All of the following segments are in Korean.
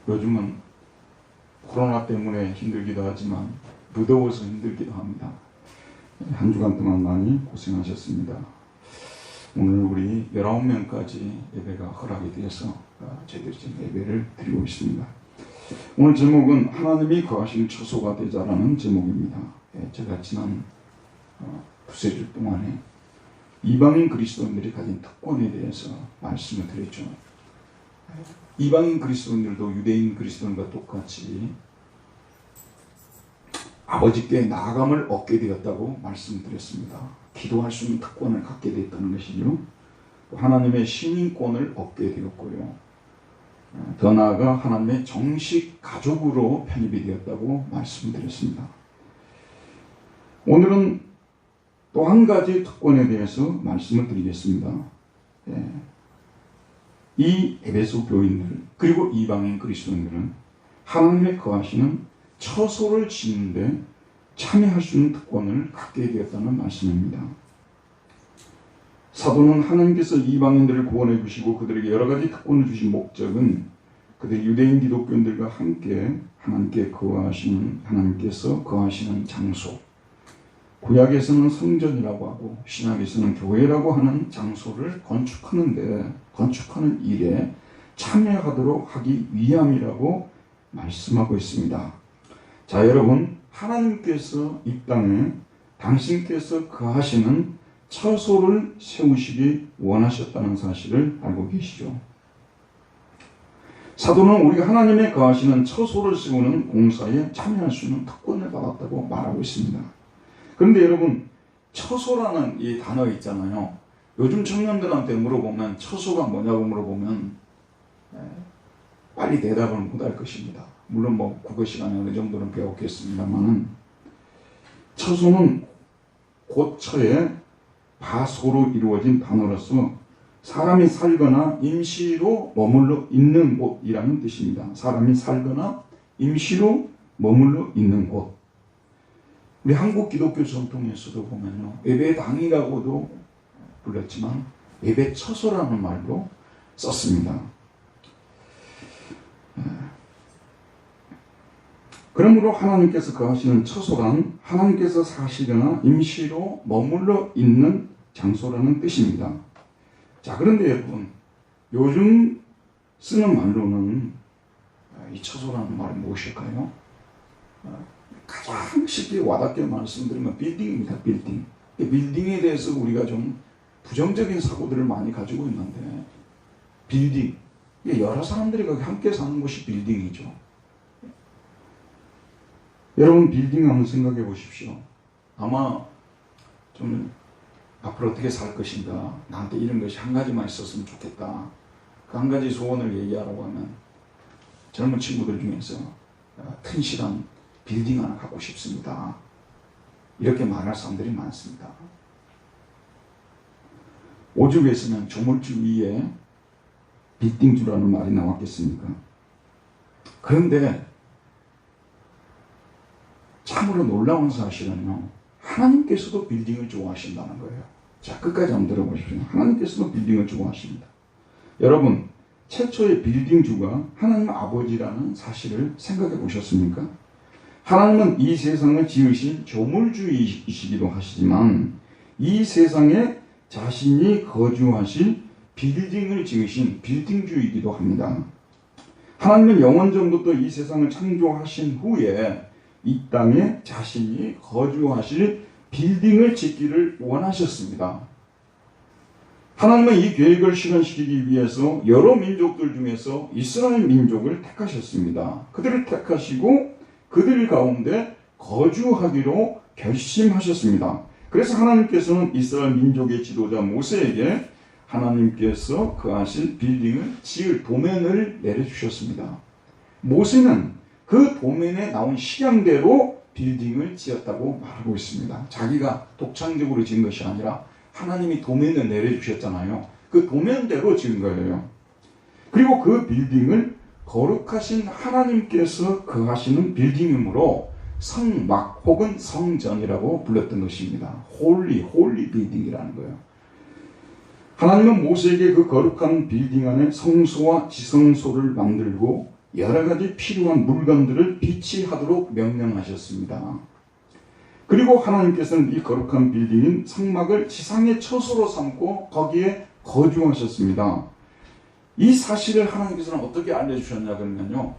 요즘은 코로나 때문에 힘들기도 하지만 무더워서 힘들기도 합니다. 한 주간 동안 많이 고생하셨습니다. 오늘 우리 19명까지 예배가 허락이 되어서 저희들이 지금 예배를 드리고 있습니다. 오늘 제목은 하나님이 거하시는 처소가 되자라는 제목입니다. 제가 지난 두세 주 동안에 이방인 그리스도인들이 가진 특권에 대해서 말씀을 드렸죠. 이방인 그리스도인들도 유대인 그리스도인과 똑같이 아버지께 나아감을 얻게 되었다고 말씀드렸습니다. 기도할 수 있는 특권을 갖게 되었다는 것이죠. 또 하나님의 시민권을 얻게 되었고요. 더 나아가 하나님의 정식 가족으로 편입이 되었다고 말씀드렸습니다. 오늘은 또 한 가지 특권에 대해서 말씀을 드리겠습니다. 이 에베소 교인들 그리고 이방인 그리스도인들은 하나님의 거하시는 처소를 짓는데 참여할 수 있는 특권을 갖게 되었다는 말씀입니다. 사도는 하나님께서 이방인들을 구원해 주시고 그들에게 여러 가지 특권을 주신 목적은 그들 유대인 기독교인들과 함께 하나님께서 거하시는 장소, 구약에서는 성전이라고 하고 신약에서는 교회라고 하는 장소를 건축하는 일에 참여하도록 하기 위함이라고 말씀하고 있습니다. 자, 여러분, 하나님께서 이 땅에 당신께서 거하시는 처소를 세우시기 원하셨다는 사실을 알고 계시죠? 사도는 우리가 하나님의 거하시는 처소를 세우는 공사에 참여할 수 있는 특권을 받았다고 말하고 있습니다. 그런데 여러분, 처소라는 이 단어 있잖아요. 요즘 청년들한테 물어보면 처소가 뭐냐고 물어보면 빨리 대답을 못할 것입니다. 물론 국어 시간에 어느 정도는 배웠겠습니다만 처소는 고처의 바소로 이루어진 단어로서 사람이 살거나 임시로 머물러 있는 곳이라는 뜻입니다. 사람이 살거나 임시로 머물러 있는 곳. 우리 한국 기독교 전통에서도 보면요, 예배당이라고도 불렀지만 예배처소라는 말도 썼습니다. 그러므로 하나님께서 거하시는 처소란 하나님께서 사시거나 임시로 머물러 있는 장소라는 뜻입니다. 자, 그런데 여러분, 요즘 쓰는 말로는 이 처소라는 말이 무엇일까요? 가장 쉽게 와닿게 말씀드리면 빌딩입니다. 빌딩. 빌딩에 대해서 우리가 좀 부정적인 사고들을 많이 가지고 있는데, 빌딩, 여러 사람들이 함께 사는 곳이 빌딩이죠. 여러분, 빌딩 한번 생각해 보십시오. 아마 좀 앞으로 어떻게 살 것인가, 나한테 이런 것이 한 가지만 있었으면 좋겠다, 그 한 가지 소원을 얘기하라고 하면 젊은 친구들 중에서 튼실한 빌딩 하나 갖고 싶습니다, 이렇게 말할 사람들이 많습니다. 오죽했으면 조물주 위에 빌딩주라는 말이 나왔겠습니까? 그런데 참으로 놀라운 사실은요, 하나님께서도 빌딩을 좋아하신다는 거예요. 자, 끝까지 한번 들어보십시오. 하나님께서도 빌딩을 좋아하십니다. 여러분, 최초의 빌딩주가 하나님 아버지라는 사실을 생각해 보셨습니까? 하나님은 이 세상을 지으신 조물주이시기도 하시지만 이 세상에 자신이 거주하실 빌딩을 지으신 빌딩주이기도 합니다. 하나님은 영원전부터 이 세상을 창조하신 후에 이 땅에 자신이 거주하실 빌딩을 짓기를 원하셨습니다. 하나님은 이 계획을 실현시키기 위해서 여러 민족들 중에서 이스라엘 민족을 택하셨습니다. 그들을 택하시고 그들 가운데 거주하기로 결심하셨습니다. 그래서 하나님께서는 이스라엘 민족의 지도자 모세에게 하나님께서 거하실 빌딩을 지을 도면을 내려주셨습니다. 모세는 그 도면에 나온 식양대로 빌딩을 지었다고 말하고 있습니다. 자기가 독창적으로 지은 것이 아니라 하나님이 도면을 내려주셨잖아요. 그 도면대로 지은 거예요. 그리고 그 빌딩을 거룩하신 하나님께서 거하시는 빌딩이므로 성막 혹은 성전이라고 불렀던 것입니다. 홀리 빌딩이라는 거예요. 하나님은 모세에게 그 거룩한 빌딩 안에 성소와 지성소를 만들고 여러 가지 필요한 물건들을 비치하도록 명령하셨습니다. 그리고 하나님께서는 이 거룩한 빌딩인 성막을 지상의 처소로 삼고 거기에 거주하셨습니다. 이 사실을 하나님께서는 어떻게 알려주셨냐 그러면요,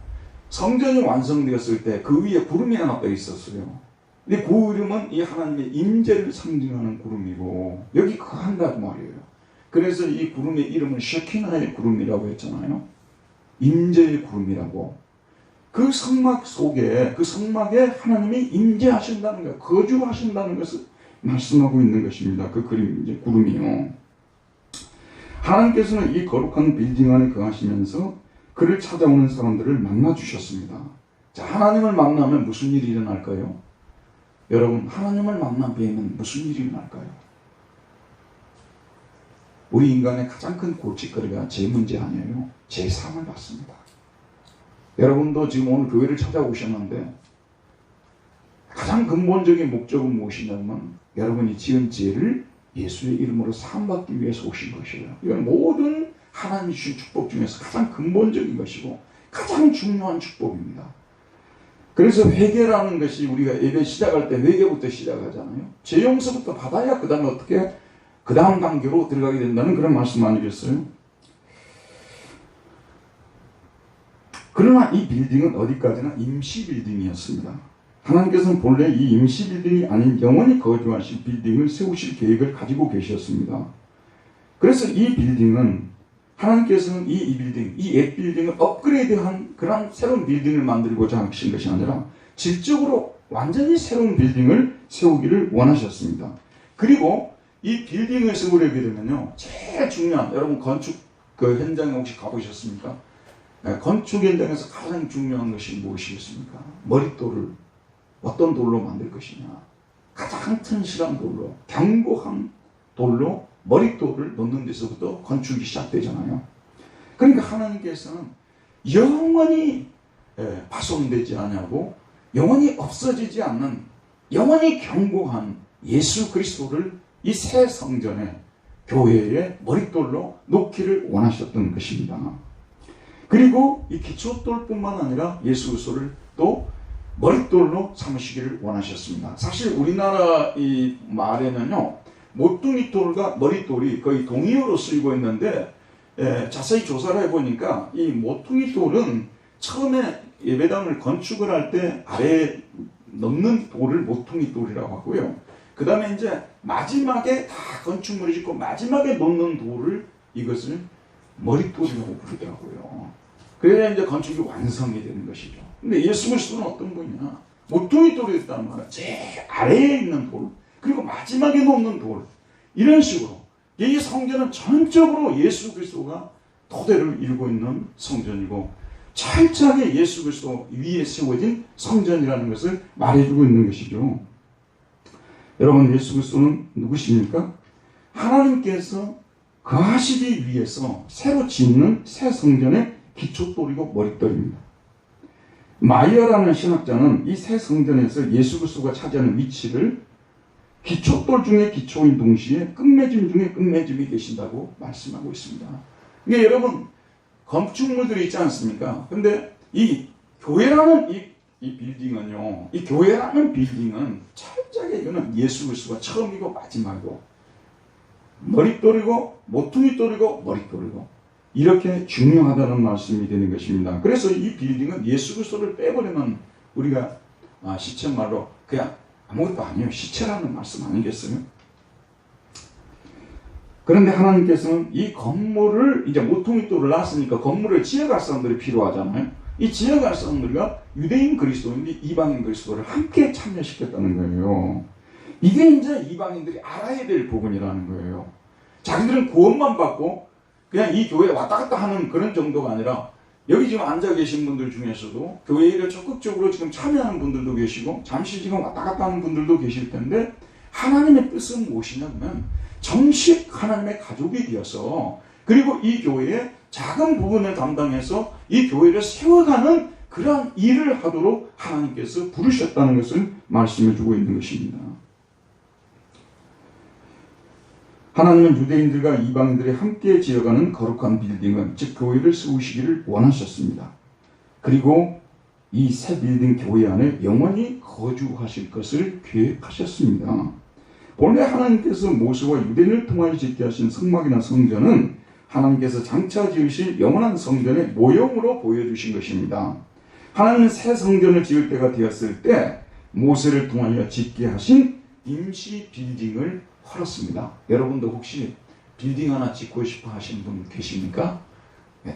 성전이 완성되었을 때 그 위에 구름이 하나 떠 있었어요. 근데 그 구름은 이 하나님의 임재를 상징하는 구름이고 여기 거한다고 말이에요. 그래서 이 구름의 이름은 셰키나의 구름이라고 했잖아요. 임재의 구름이라고. 그 성막 속에, 그 성막에 하나님이 임재하신다는 것, 거주하신다는 것을 말씀하고 있는 것입니다. 그 그림, 이제 구름이요. 하나님께서는 이 거룩한 빌딩 안에 거하시면서 그를 찾아오는 사람들을 만나주셨습니다. 자, 하나님을 만나면 무슨 일이 일어날까요? 여러분, 하나님을 만나면 무슨 일이 일어날까요? 우리 인간의 가장 큰 골칫거리가 제 문제 아니에요. 제 삶을 받습니다. 여러분도 지금 오늘 교회를 찾아오셨는데 가장 근본적인 목적은 무엇이냐면 여러분이 지은 죄를 예수의 이름으로 사함받기 위해서 오신 것이에요. 이건 모든 하나님이 주신 축복 중에서 가장 근본적인 것이고 가장 중요한 축복입니다. 그래서 회개라는 것이 우리가 예배 시작할 때 회개부터 시작하잖아요. 죄 용서부터 받아야 그 다음에 어떻게 그 다음 단계로 들어가게 된다는 그런 말씀 아니겠어요? 그러나 이 빌딩은 어디까지나 임시 빌딩이었습니다. 하나님께서는 본래 이 임시 빌딩이 아닌 영원히 거주하실 빌딩을 세우실 계획을 가지고 계셨습니다. 그래서 이 빌딩은 하나님께서는 이 빌딩, 이 옛 빌딩을 업그레이드한 그런 새로운 빌딩을 만들고자 하신 것이 아니라 질적으로 완전히 새로운 빌딩을 세우기를 원하셨습니다. 그리고 이 빌딩을 세우려게 되면요, 제일 중요한, 여러분 건축 그 현장에 혹시 가보셨습니까? 건축 현장에서 가장 중요한 것이 무엇이겠습니까? 머릿돌을 어떤 돌로 만들 것이냐. 가장 튼실한 돌로, 견고한 돌로 머릿돌을 놓는 데서부터 건축이 시작되잖아요. 그러니까 하나님께서는 영원히 파손되지 않냐고, 영원히 없어지지 않는 영원히 견고한 예수 그리스도를 이 새 성전에, 교회의 머릿돌로 놓기를 원하셨던 것입니다. 그리고 이 기초돌뿐만 아니라 예수 그리스도를 또 머릿돌로 삼으시기를 원하셨습니다. 사실 우리나라 이 말에는요, 모퉁이 돌과 머릿돌이 거의 동의어로 쓰이고 있는데, 자세히 조사를 해보니까 이 모퉁이 돌은 처음에 예배당을 건축을 할 때 아래에 넣는 돌을 모퉁이 돌이라고 하고요. 그 다음에 이제 마지막에 다 건축물을 짓고 마지막에 놓는 돌을 이것을 머릿돌이라고 부르더라고요. 그래야 이제 건축이 완성이 되는 것이죠. 근데 예수 그리스도는 어떤 분이냐? 모퉁이 돌이었다는 말은 제일 아래에 있는 돌, 그리고 마지막에 놓는 돌, 이런 식으로 이 성전은 전적으로 예수 그리스도가 토대를 이루고 있는 성전이고 철저하게 예수 그리스도 위에 세워진 성전이라는 것을 말해주고 있는 것이죠. 여러분, 예수 그리스도는 누구십니까? 하나님께서 거하시기 위해서 새로 짓는 새 성전의 기초돌이고 머릿돌입니다. 마이어라는 신학자는 이 새 성전에서 예수 그리스도가 차지하는 위치를 기초돌 중에 기초인 동시에 끝맺음 중에 끝맺음이 되신다고 말씀하고 있습니다. 그러니까 여러분, 건축물들이 있지 않습니까? 근데 이 교회라는 이 빌딩은요, 이 교회라는 빌딩은 철저하게 이거는 예수 그리스도가 처음이고 마지막이고 머릿돌이고 모퉁이돌이고 머릿돌이고 이렇게 중요하다는 말씀이 되는 것입니다. 그래서 이 빌딩은 예수 그리스도를 빼버리면 우리가 시체말로 그냥 아무것도 아니에요. 시체라는 말씀 아니겠어요? 그런데 하나님께서는 이 건물을 이제 모퉁이돌을 놨으니까 건물을 지어갈 사람들이 필요하잖아요. 이 지어갈 사람들과 유대인 그리스도인데 이방인 그리스도를 함께 참여시켰다는 거예요. 이게 이제 이방인들이 알아야 될 부분이라는 거예요. 자기들은 구원만 받고 그냥 이 교회에 왔다 갔다 하는 그런 정도가 아니라 여기 지금 앉아 계신 분들 중에서도 교회 일에 적극적으로 지금 참여하는 분들도 계시고 잠시 지금 왔다 갔다 하는 분들도 계실 텐데 하나님의 뜻은 무엇이냐면 정식 하나님의 가족이 되어서 그리고 이 교회의 작은 부분을 담당해서 이 교회를 세워가는 그러한 일을 하도록 하나님께서 부르셨다는 것을 말씀해 주고 있는 것입니다. 하나님은 유대인들과 이방인들이 함께 지어가는 거룩한 빌딩은 즉 교회를 세우시기를 원하셨습니다. 그리고 이 새 빌딩 교회 안에 영원히 거주하실 것을 계획하셨습니다. 본래 하나님께서 모세와 유대인을 통하여 짓게 하신 성막이나 성전은 하나님께서 장차 지으실 영원한 성전의 모형으로 보여주신 것입니다. 하나님은 새 성전을 지을 때가 되었을 때 모세를 통하여 짓게 하신 임시 빌딩을 헐었습니다. 여러분도 혹시 빌딩 하나 짓고 싶어 하시는 분 계십니까?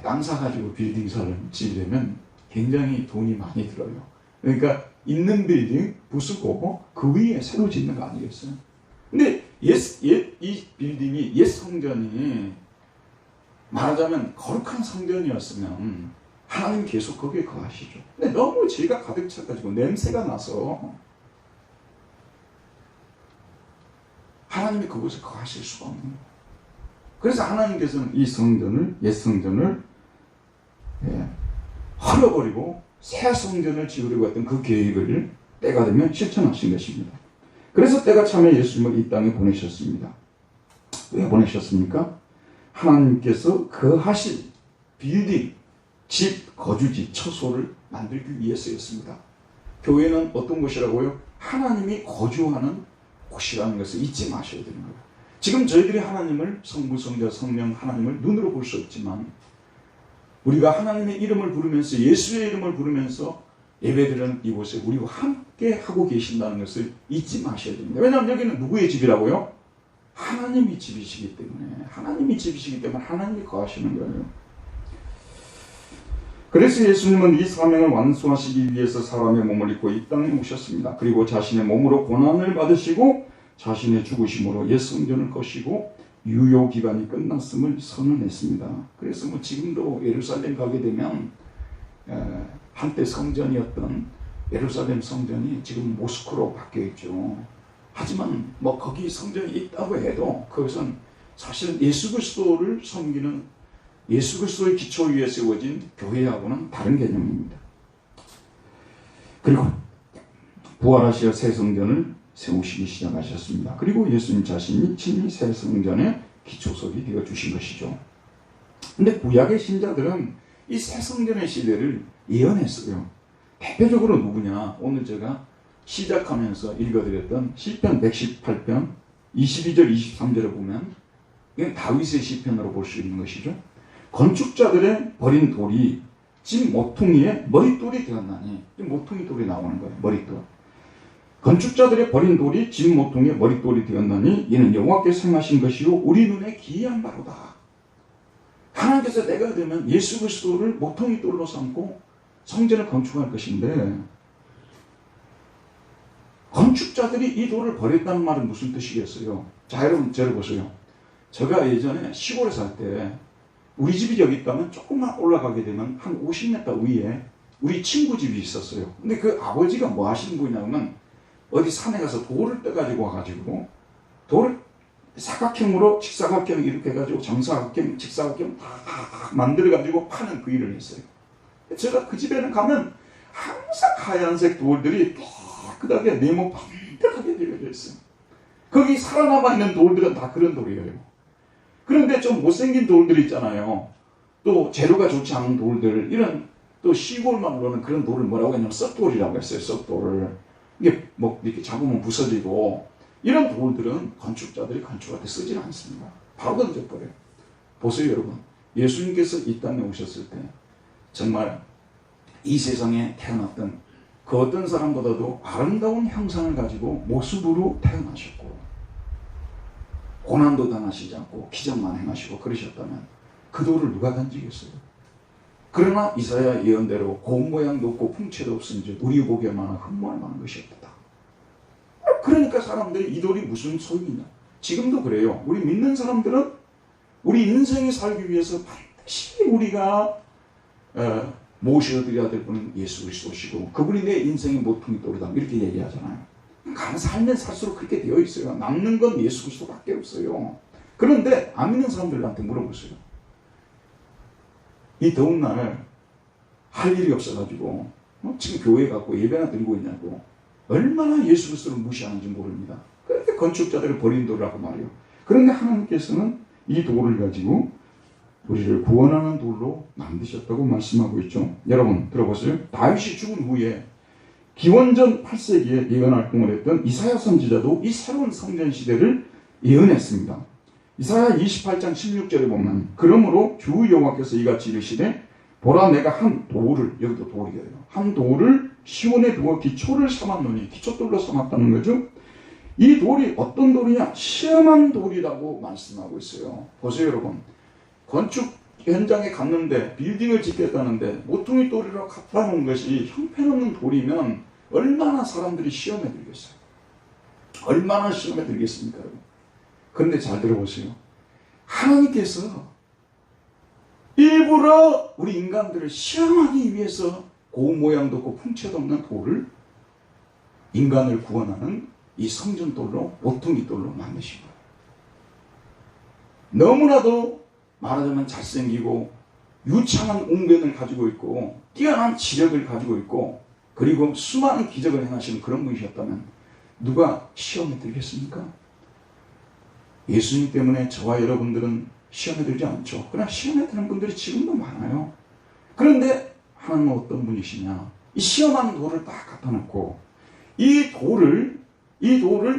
땅 사가지고 빌딩 지으려면 굉장히 돈이 많이 들어요. 그러니까 있는 빌딩 부수고 그 위에 새로 짓는 거 아니겠어요? 근데 이 빌딩이 옛 성전이 말하자면 거룩한 성전이었으면 하나님 계속 거기에 거하시죠. 근데 너무 죄가 가득 차가지고 냄새가 나서 하나님이 그곳에 거하실 수가 없는 거예요. 그래서 하나님께서는 이 성전을, 옛 성전을 헐어버리고 새 성전을 지으려고 했던 그 계획을 때가 되면 실천하신 것입니다. 그래서 때가 차면 예수님을 이 땅에 보내셨습니다. 왜 보내셨습니까? 하나님께서 거하실 빌딩, 집, 거주지, 처소를 만들기 위해서였습니다. 교회는 어떤 곳이라고요? 하나님이 거주하는 곳이라는 것을 잊지 마셔야 되는 거예요. 지금 저희들이 하나님을 성부, 성자, 성령 하나님을 눈으로 볼 수 없지만 우리가 하나님의 이름을 부르면서 예수의 이름을 부르면서 예배드리는 이곳에 우리와 함께 하고 계신다는 것을 잊지 마셔야 됩니다. 왜냐하면 여기는 누구의 집이라고요? 하나님이 집이시기 때문에 하나님이 거하시는 거예요. 그래서 예수님은 이 사명을 완수하시기 위해서 사람의 몸을 입고 이 땅에 오셨습니다. 그리고 자신의 몸으로 고난을 받으시고 자신의 죽으심으로 옛 성전을 거시고 유효 기간이 끝났음을 선언했습니다. 그래서 지금도 예루살렘 가게 되면 한때 성전이었던 예루살렘 성전이 지금 모스크로 바뀌어 있죠. 하지만 거기 성전이 있다고 해도 그것은 사실 예수 그리스도를 섬기는 예수 그리스도의 기초 위에 세워진 교회하고는 다른 개념입니다. 그리고 부활하시어 새 성전을 세우시기 시작하셨습니다. 그리고 예수님 자신이 친히 새 성전의 기초석이 되어 주신 것이죠. 근데 구약의 신자들은 이 새 성전의 시대를 예언했어요. 대표적으로 누구냐? 오늘 제가 시작하면서 읽어드렸던 시편 118편 22절 23절에 보면 이건 다윗의 시편으로 볼 수 있는 것이죠. 건축자들의 버린 돌이 집 모퉁이의 머릿돌이 되었나니, 모퉁이 돌이 나오는 거예요. 머릿돌. 건축자들의 버린 돌이 집 모퉁이의 머릿돌이 되었나니 이는 여호와께서 행하신 것이요 우리 눈에 기이한 바로다. 하나님께서 때가 되면 예수 그리스도를 모퉁이 돌로 삼고 성전을 건축할 것인데 건축자들이 이 돌을 버렸다는 말은 무슨 뜻이겠어요? 자, 여러분 저를 보세요. 제가 예전에 시골에 살 때 우리 집이 여기 있다면 조금만 올라가게 되면 한 50m 위에 우리 친구 집이 있었어요. 근데 그 아버지가 뭐 하시는 분이냐면 어디 산에 가서 돌을 떠가지고 와가지고 돌을 사각형으로 직사각형 이렇게 해가지고 정사각형, 직사각형 다 만들어가지고 파는 그 일을 했어요. 제가 그 집에는 가면 항상 하얀색 돌들이 깨끗하게 네모 반듯하게 되어져 있어요. 거기 살아남아 있는 돌들은 다 그런 돌이에요. 그런데 좀 못생긴 돌들 있잖아요. 또 재료가 좋지 않은 돌들, 이런 또 시골만으로는 그런 돌을 뭐라고 했냐면 썩돌이라고 했어요. 썩돌을. 이게 이렇게 잡으면 부서지고 이런 돌들은 건축자들이 건축할 때 쓰지 않습니다. 바로 던져버려요. 보세요 여러분. 예수님께서 이 땅에 오셨을 때 정말 이 세상에 태어났던 그 어떤 사람보다도 아름다운 형상을 가지고 모습으로 태어나셨고 고난도 당하시지 않고 기적만 행하시고 그러셨다면 그 돌을 누가 던지겠어요? 그러나 이사야 예언대로 고운 모양도 없고 풍채도 없은지 우리 보기에 만한 흠모할 만한 것이 없다. 그러니까 사람들이 이 돌이 무슨 소용이냐. 지금도 그래요. 우리 믿는 사람들은 우리 인생을 살기 위해서 반드시 우리가 모셔드려야 될 분은 예수 그리스도시고 그분이 내 인생의 모퉁이 돌이다 이렇게 얘기하잖아요. 살면 살수록 그렇게 되어 있어요. 남는 건 예수 그리스도밖에 없어요. 그런데 안 믿는 사람들한테 물어보세요. 이 더운 날 할 일이 없어가지고 지금 교회 갖고 예배나 드리고 있냐고 얼마나 예수 그리스도를 무시하는지 모릅니다. 그런데 건축자들을 버린 돌이라고 말이에요. 그런데 하나님께서는 이 돌을 가지고 우리를 구원하는 돌로 만드셨다고 말씀하고 있죠. 여러분 들어보세요. 다윗이 죽은 후에 기원전 8세기에 예언 활동을 했던 이사야 선지자도 이 새로운 성전 시대를 예언했습니다. 이사야 28장 16절에 보면 그러므로 주 여호와께서 이같이 이르시되 보라 내가 한 돌을, 여기도 돌이 돼요. 한 돌을 시온에 두어 기초를 삼았노니, 기초돌로 삼았다는 거죠. 이 돌이 어떤 돌이냐? 시험한 돌이라고 말씀하고 있어요. 보세요 여러분. 건축 현장에 갔는데 빌딩을 짓겠다는데 모퉁이 돌이라고 갖다 놓은 것이 형편없는 돌이면 얼마나 사람들이 시험에 들겠어요. 얼마나 시험에 들겠습니까 여러분. 그런데 잘 들어보세요. 하나님께서 일부러 우리 인간들을 시험하기 위해서 고운 모양도 없고 풍채도 없는 돌을 인간을 구원하는 이 성전돌로 모퉁이돌로 만드신 거예요. 너무나도 말하자면 잘생기고 유창한 웅변을 가지고 있고 뛰어난 지력을 가지고 있고 그리고 수많은 기적을 행하시는 그런 분이셨다면 누가 시험에 들겠습니까? 예수님 때문에 저와 여러분들은 시험에 들지 않죠. 그러나 시험에 드는 분들이 지금도 많아요. 그런데 하나님은 어떤 분이시냐? 이 시험하는 돌을 딱 갖다 놓고 이 돌을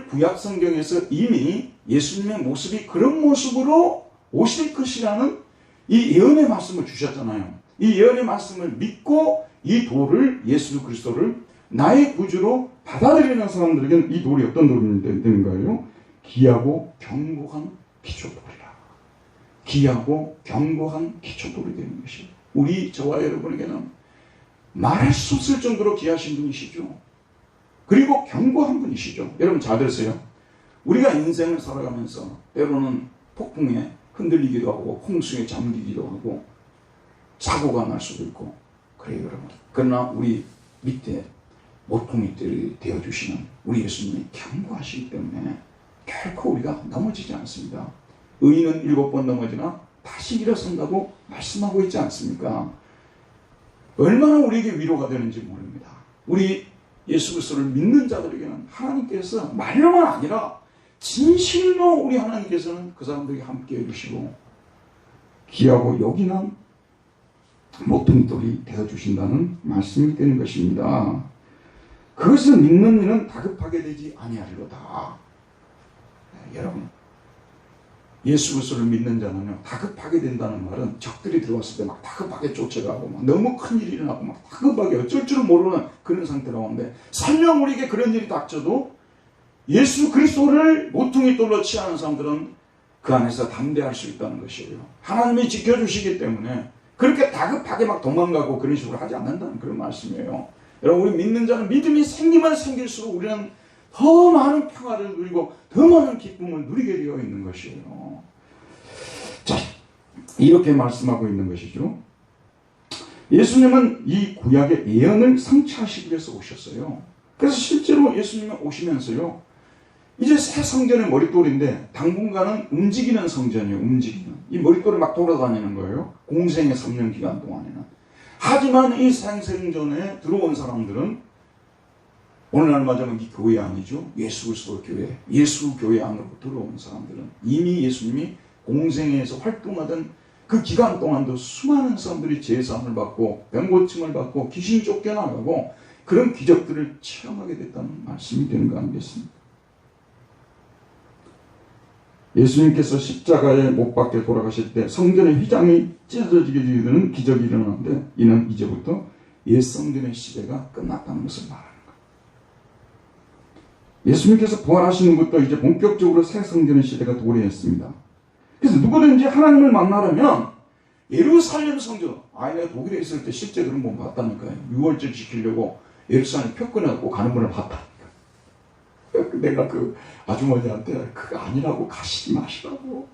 구약 성경에서 이미 예수님의 모습이 그런 모습으로 오실 것이라는 이 예언의 말씀을 주셨잖아요. 이 예언의 말씀을 믿고 이 돌을, 예수 그리스도를 나의 구주로 받아들이는 사람들에게는 이 돌이 어떤 돌이 되는가요? 귀하고 견고한 기초돌이라. 귀하고 견고한 기초돌이 되는 것이 우리 저와 여러분에게는 말할 수 없을 정도로 귀하신 분이시죠. 그리고 견고한 분이시죠. 여러분 잘 들으세요. 우리가 인생을 살아가면서 때로는 폭풍에 흔들리기도 하고 홍수에 잠기기도 하고 사고가 날 수도 있고 그래요 여러분. 그러나 우리 밑에 모퉁이들이 되어주시는 우리 예수님이 견고하시기 때문에 결코 우리가 넘어지지 않습니다. 의인은 7번 넘어지나 다시 일어선다고 말씀하고 있지 않습니까? 얼마나 우리에게 위로가 되는지 모릅니다. 우리 예수 그리스도를 믿는 자들에게는 하나님께서 말로만 아니라 진실로 우리 하나님께서는 그 사람들에게 함께 해주시고 귀하고 요긴한 모퉁이돌이 되어주신다는 말씀이 되는 것입니다. 그것을 믿는 이는 다급하게 되지 아니하리로다. 네, 여러분 예수 그리스도를 믿는 자는요 다급하게 된다는 말은 적들이 들어왔을 때 막 다급하게 쫓아가고 막 너무 큰일이 일어나고 막 다급하게 어쩔 줄 모르는 그런 상태라고 하는데 설령 우리에게 그런 일이 닥쳐도 예수 그리스도를 모퉁이돌로 취하는 사람들은 그 안에서 담대할 수 있다는 것이에요. 하나님이 지켜주시기 때문에 그렇게 다급하게 막 도망가고 그런 식으로 하지 않는다는 그런 말씀이에요. 여러분 우리 믿는 자는 믿음이 생기면 생길수록 우리는 더 많은 평화를 누리고 더 많은 기쁨을 누리게 되어 있는 것이에요. 자, 이렇게 말씀하고 있는 것이죠. 예수님은 이 구약의 예언을 성취하시기 위해서 오셨어요. 그래서 실제로 예수님은 오시면서요. 이제 새 성전의 머릿돌인데 당분간은 움직이는 성전이에요. 움직이는. 이 머릿돌이 막 돌아다니는 거예요. 공생의 3년 기간 동안에는. 하지만 이 생생전에 들어온 사람들은 오늘날 말하자면 이 교회 아니죠. 예수 그리스도 교회. 예수 교회 안으로 들어온 사람들은 이미 예수님이 공생에서 활동하던 그 기간 동안도 수많은 사람들이 제사함을 받고 병고침을 받고 귀신이 쫓겨나가고 그런 기적들을 체험하게 됐다는 말씀이 되는 거 아니겠습니까? 예수님께서 십자가에 못 박혀 돌아가실 때 성전의 휘장이 찢어지게 되는 기적이 일어나는데 이는 이제부터 옛 성전의 시대가 끝났다는 것을 말합니다. 예수님께서 부활하시는 것도 이제 본격적으로 새 성전의 시대가 도래했습니다. 그래서 누구든지 하나님을 만나려면 예루살렘 성전, 내가 독일에 있을 때 실제 그런 분 봤다니까요. 6월절 지키려고 예루살렘 표 끊어갖고 가는 분을 봤다니까. 내가 그 아주머니한테 그거 아니라고 가시지 마시라고.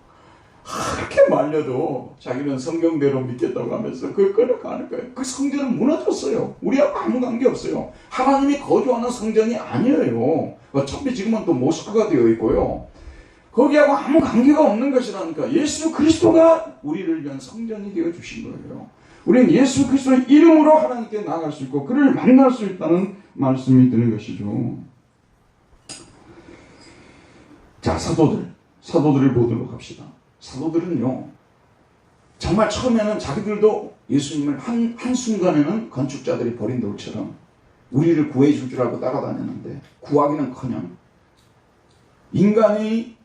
그렇게 말려도 자기는 성경대로 믿겠다고 하면서 그걸 끌어가는 거예요. 그 성전은 무너졌어요. 우리하고 아무 관계 없어요. 하나님이 거주하는 성전이 아니에요. 어차피 지금은 또 모스크가 되어 있고요. 거기하고 아무 관계가 없는 것이라니까. 예수 그리스도가 우리를 위한 성전이 되어 주신 거예요. 우리는 예수 그리스도의 이름으로 하나님께 나아갈 수 있고 그를 만날 수 있다는 말씀이 드는 것이죠. 자, 사도들을 보도록 합시다. 사도들은요 정말 처음에는 자기들도 예수님을 한순간에는 건축자들이 버린 돌처럼 우리를 구해줄 줄 알고 따라다녔는데 구하기는커녕 인간이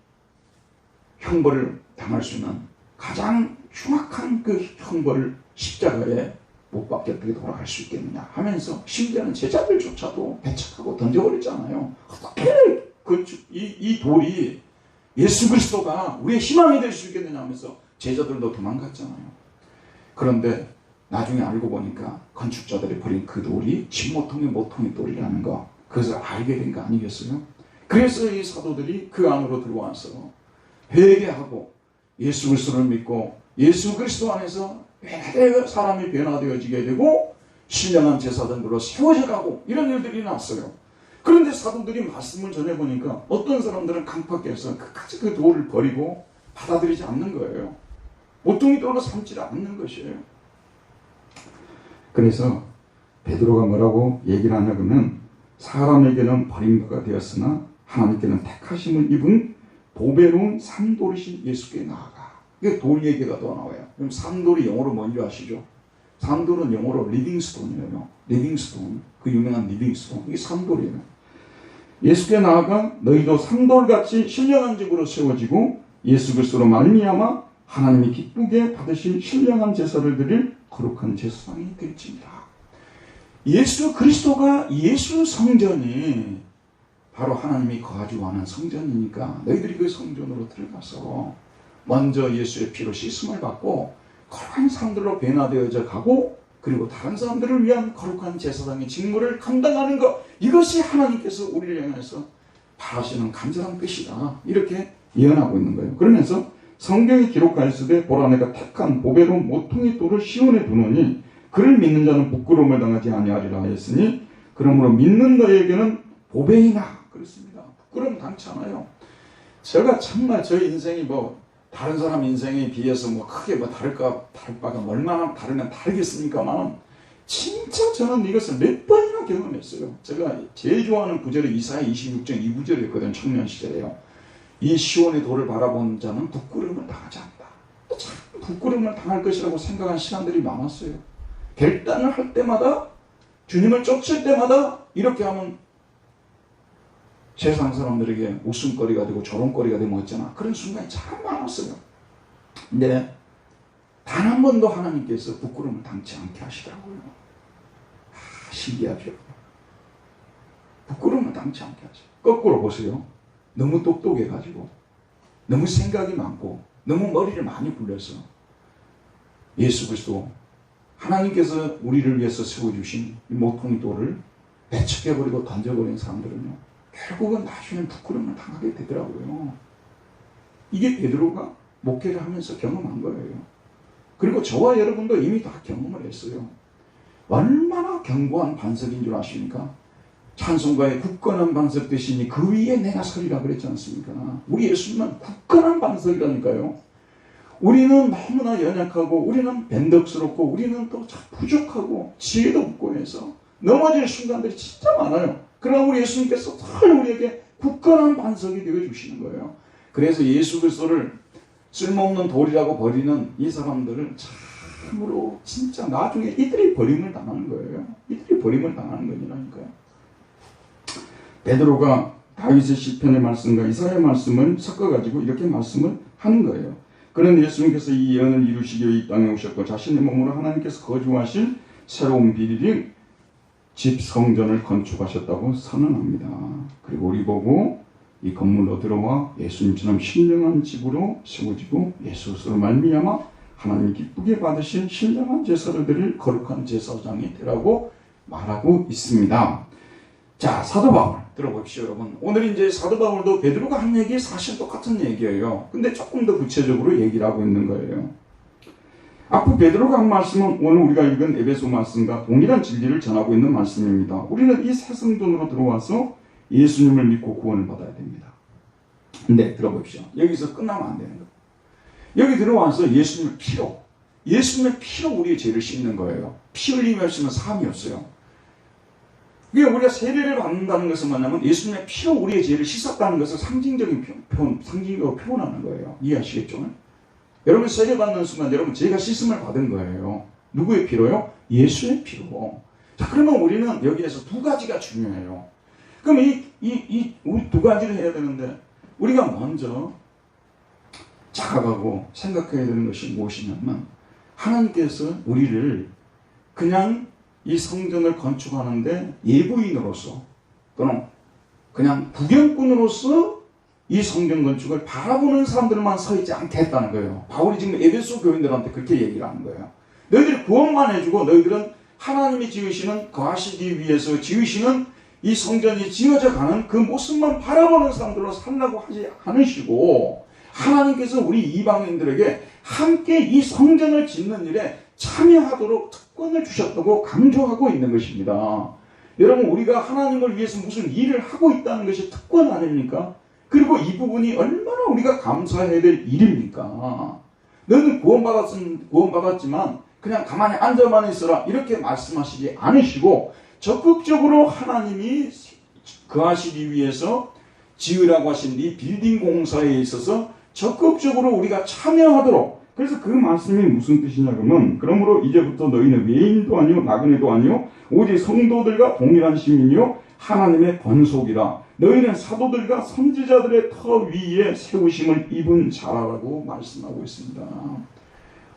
형벌을 당할 수 있는 가장 흉악한 그 형벌을 십자가에 못 박게 어떻게 돌아갈 수 있겠느냐 하면서 심지어는 제자들조차도 배척하고 던져버렸잖아요. 어떻게 이 돌이 예수 그리스도가 우리의 희망이 될 수 있겠느냐 하면서 제자들도 도망갔잖아요. 그런데 나중에 알고 보니까 건축자들이 버린 그 돌이 진모퉁이 모퉁이 돌이라는 거, 그것을 알게 된 거 아니겠어요? 그래서 이 사도들이 그 안으로 들어와서 회개하고 예수 그리스도를 믿고 예수 그리스도 안에서 사람이 변화되어지게 되고 신령한 제사장으로 세워져 가고 이런 일들이 났어요. 그런데 사도들이 말씀을 전해보니까 어떤 사람들은 강팍해서 끝까지 그 돌을 버리고 받아들이지 않는 거예요. 모퉁이 돌로 삼지 않는 것이에요. 그래서 베드로가 뭐라고 얘기를 하냐 그러면 사람에게는 버림받아 되었으나 하나님께는 택하심을 입은 보배로운 산돌이신 예수께 나아가. 이게 돌 얘기가 더 나와요. 그럼 산돌이 영어로 뭔지 아시죠? 산돌은 영어로 리빙스톤이에요. 리빙스톤. 그 유명한 리빙스톤. 이게 산돌이에요. 예수께 나아가 너희도 산돌같이 신령한 집으로 세워지고 예수 그리스도로 말미암아 하나님이 기쁘게 받으신 신령한 제사를 드릴 거룩한 제사장이 될지니라. 예수 그리스도가 예수 성전이 바로 하나님이 거하시고 하는 성전이니까 너희들이 그 성전으로 들어가서 먼저 예수의 피로 씻음을 받고 거룩한 사람들로 변화되어져 가고 그리고 다른 사람들을 위한 거룩한 제사장의 직무를 감당하는 것, 이것이 하나님께서 우리를 향해서 바라시는 간절한 뜻이다. 이렇게 예언하고 있는 거예요. 그러면서 성경에 기록하였으되 보라 내가 택한 보배로운 모퉁이 돌을 시온에 두노니 그를 믿는 자는 부끄러움을 당하지 아니하리라 하였으니 그러므로 믿는 너에게는 보배이나. 그렇습니다. 부끄러움 당치 않아요. 제가 정말 저희 인생이 다른 사람 인생에 비해서 크게 다를 바가 얼마나 다르면 다르겠습니까만 진짜 저는 이것을 몇 번이나 경험했어요. 제가 제일 좋아하는 구절이 이사야 26장 2구절이었거든요. 청년 시절에요. 이 시온의 돌을 바라본 자는 부끄러움을 당하지 않는다. 참 부끄러움을 당할 것이라고 생각한 시간들이 많았어요. 결단을 할 때마다 주님을 쫓을 때마다 이렇게 하면 세상 사람들에게 웃음거리가 되고 조롱거리가 되고 있잖아. 그런 순간이 참 많았어요. 근데 단 한 번도 하나님께서 부끄러움을 당치 않게 하시더라고요. 신기하죠. 부끄러움을 당치 않게 하죠. 거꾸로 보세요. 너무 똑똑해가지고 너무 생각이 많고 너무 머리를 많이 굴려서 예수 그리스도 하나님께서 우리를 위해서 세워주신 이 모퉁이 돌을 배척해버리고 던져버린 사람들은요 결국은 나중에 부끄러움을 당하게 되더라고요. 이게 베드로가 목회를 하면서 경험한 거예요. 그리고 저와 여러분도 이미 다 경험을 했어요. 얼마나 견고한 반석인 줄 아십니까? 찬송가에 굳건한 반석 되시니 그 위에 내가 서리라 그랬지 않습니까? 우리 예수님은 굳건한 반석이라니까요. 우리는 너무나 연약하고 우리는 변덕스럽고 우리는 또 참 부족하고 지혜도 없고 해서 넘어질 순간들이 진짜 많아요. 그러나 우리 예수님께서 늘 우리에게 굳건한 반석이 되어주시는 거예요. 그래서 예수 그리스도를 쓸모없는 돌이라고 버리는 이 사람들은 참으로 진짜 나중에 이들이 버림을 당하는 거예요. 이들이 버림을 당하는 거니라니까요. 베드로가 다윗의 시편의 말씀과 이사야의 말씀을 섞어가지고 이렇게 말씀을 하는 거예요. 그런데 예수님께서 이 예언을 이루시기 위해 이 땅에 오셨고 자신의 몸으로 하나님께서 거주하실 새로운 비밀인 집 성전을 건축하셨다고 선언합니다. 그리고 우리 보고 이 건물로 들어와 예수님처럼 신령한 집으로 세워지고 예수로 말미암아 하나님이 기쁘게 받으신 신령한 제사를 드릴 거룩한 제사장이 되라고 말하고 있습니다. 자, 사도 바울 들어봅시오, 여러분. 오늘 이제 사도 바울도 베드로가 한 얘기 사실 똑같은 얘기예요. 근데 조금 더 구체적으로 얘기를 하고 있는 거예요. 앞으로 베드로가 한 말씀은 오늘 우리가 읽은 에베소 말씀과 동일한 진리를 전하고 있는 말씀입니다. 우리는 이 새 성전으로 들어와서 예수님을 믿고 구원을 받아야 됩니다. 근데 들어봅시오. 여기서 끝나면 안 되는 거예요. 여기 들어와서 예수님의 피로 우리의 죄를 씻는 거예요. 피 흘림이 없으면 사함이 없어요. 그러니까 우리가 세례를 받는다는 것은 뭐냐면 예수님의 피로 우리의 죄를 씻었다는 것을 상징적으로 표현하는 거예요. 이해하시겠죠? 여러분 세례 받는 순간 여러분 죄가 씻음을 받은 거예요. 누구의 피로요? 예수의 피로. 자, 그러면 우리는 여기에서 두 가지가 중요해요. 그럼 우리 두 가지를 해야 되는데, 우리가 먼저 자각하고 생각해야 되는 것이 무엇이냐면, 하나님께서 우리를 그냥 이 성전을 건축하는데 예부인으로서 또는 그냥 구경꾼으로서 이 성전 건축을 바라보는 사람들만 서 있지 않게 했다는 거예요. 바울이 지금 에베소 교인들한테 그렇게 얘기를 하는 거예요. 너희들이 구원만 해주고 너희들은 하나님이 지으시는, 거하시기 위해서 지으시는 이 성전이 지어져 가는 그 모습만 바라보는 사람들로 살라고 하지 않으시고, 하나님께서 우리 이방인들에게 함께 이 성전을 짓는 일에 참여하도록 특권을 주셨다고 강조하고 있는 것입니다. 여러분, 우리가 하나님을 위해서 무슨 일을 하고 있다는 것이 특권 아닙니까? 그리고 이 부분이 얼마나 우리가 감사해야 될 일입니까? 너는 구원받았지만 그냥 가만히 앉아만 있어라, 이렇게 말씀하시지 않으시고, 적극적으로 하나님이 거하시기 위해서 지으라고 하신 이 빌딩 공사에 있어서 적극적으로 우리가 참여하도록. 그래서 그 말씀이 무슨 뜻이냐 그러면, 그러므로 이제부터 너희는 외인도 아니요 나그네도 아니요 오직 성도들과 동일한 시민이요 하나님의 권속이라. 너희는 사도들과 선지자들의 터 위에 세우심을 입은 자라라고 말씀하고 있습니다.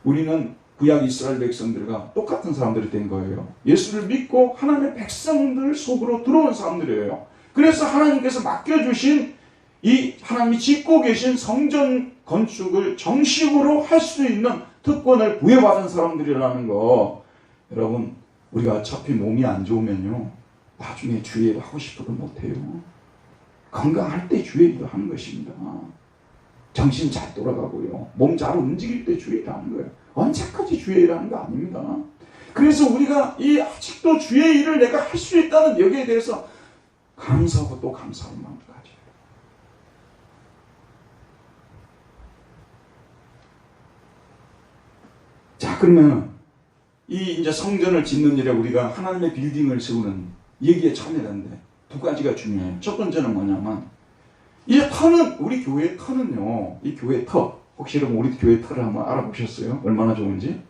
우리는 구약 이스라엘 백성들과 똑같은 사람들이 된 거예요. 예수를 믿고 하나님의 백성들 속으로 들어온 사람들이에요. 그래서 하나님께서 맡겨주신 이 하나님이 짓고 계신 성전 건축을 정식으로 할 수 있는 특권을 부여받은 사람들이라는 거. 여러분, 우리가 어차피 몸이 안 좋으면요, 나중에 주일을 하고 싶어도 못해요. 건강할 때 주일도 하는 것입니다. 정신 잘 돌아가고요, 몸 잘 움직일 때 주일 하는 거예요. 언제까지 주의 일하는 거 아닙니다. 그래서 우리가 이 아직도 주의 일을 내가 할 수 있다는 여기에 대해서 감사하고 또 감사하는 마음을 가져요. 자, 그러면 이 이제 성전을 짓는 일에 우리가 하나님의 빌딩을 세우는 얘기에 참여하는데 두 가지가 중요해요. 첫 번째는 뭐냐면, 이제 터는, 우리 교회의 터는요, 이 교회 터, 혹시 여러분 우리 교회 터를 한번 알아보셨어요? 얼마나 좋은지?